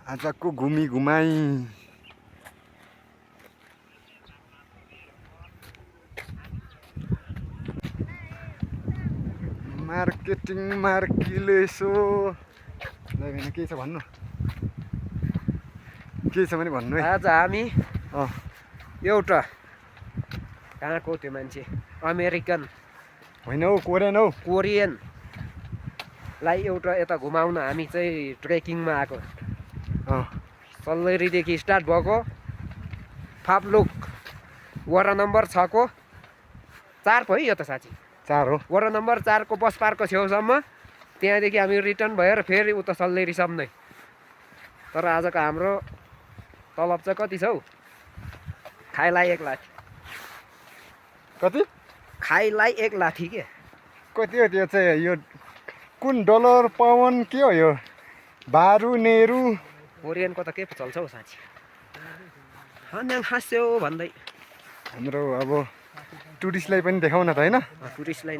आजको घुमी घुमाई मार्केटिङ मार्किलेसो के छ भन्नु के छ भने भन्नु है। आज हामी एउटा कहाँको त्यो मान्छे अमेरिकन होइन हौ कोरियन हौ कोरियनलाई एउटा यता घुमाउन हामी चाहिँ ट्रेकिङमा आएको। सल्लेरीदेखि स्टार्ट भएको फाप्लुक वडा नम्बर 6 को 4 भयो यो त साँच्ची 4 हो। वडा नम्बर 4 को बस पार्कको छेउसम्म, त्यहाँदेखि हामी रिटर्न भएर फेरि उता सल्लेरीसम्म नै। तर आजको हाम्रो तलब चाहिँ कति छ हौ? खाइलाई 1 लाख। कति? खाइलाई 1 लाठी के? कति हो त्यो चाहिँ? यो कुन डलर पाउन्ड के हो यो? बारु नेहरू कोरियनको त के चल्छ हौ साँच्ची। हन्याङ हाँस्यो भन्दै हाम्रो अब टुरिस्टलाई पनि देखाउन त हैन? टुरिस्टलाई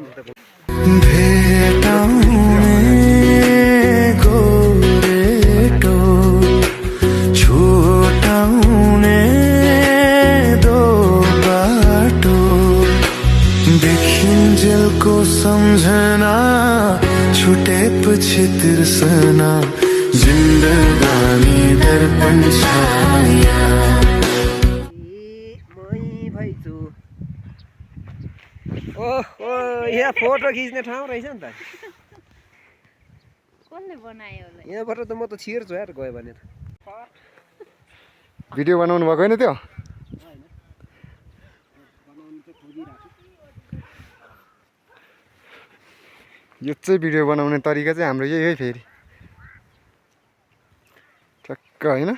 को समझना छुटेपछि तिर्सना जिन्दगानी दर्पण छाया ओहो यहाँ फोटो खिच्ने ठाउँ रहेछ नि त। कसले बनायो होला? यहाँबाट त म त छिर्छु यार गयो भने त। भिडियो बनाउनु भएको हैन त्यो? यो चाहिँ भिडियो बनाउने तरिका चाहिँ हाम्रो यही है फेरि ठक्क हैन?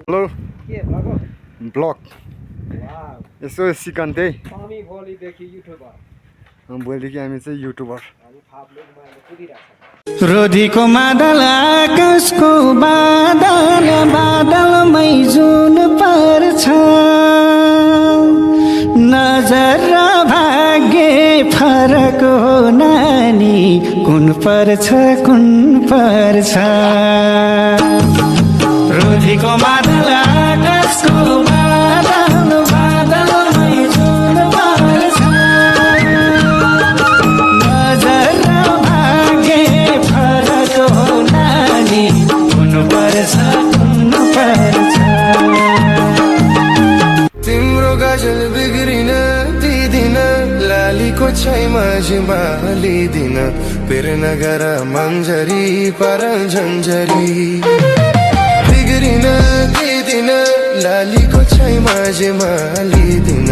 हेलो ब्लग यसो सिकन त्यही भोलिदेखि हामी चाहिँ युट्युबर। रोधीको मादल आकाशको बादल बादलमै जुन पर्छ नजर र भाग्य फरक हो नानी कुन पर्छ रोधीको मादल आकाशको बादल बादलमै जुन पर्छ नजर र भाग्य फरक हो नानी कुन पर्छ तिम्रो गजल बिग्रिन दिदिन लालीको छैमा जिम्मा लिदिन फेर नगर मन्जरी पर झन्झरी बिग्रिन दिदिन लालीको छैमा जिम्मा लिदिन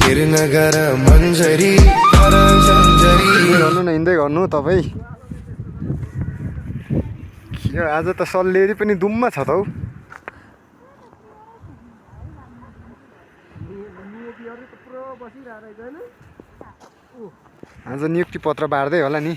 फेर नगर मन्जरी पर झन्झरी। गर्नु न हिँड्दै गर्नु तपाईँ। आज त सल्लेरी पनि दुम्मा छ त हौ। आज नियुक्ति पत्र बाँड्दै होला नि।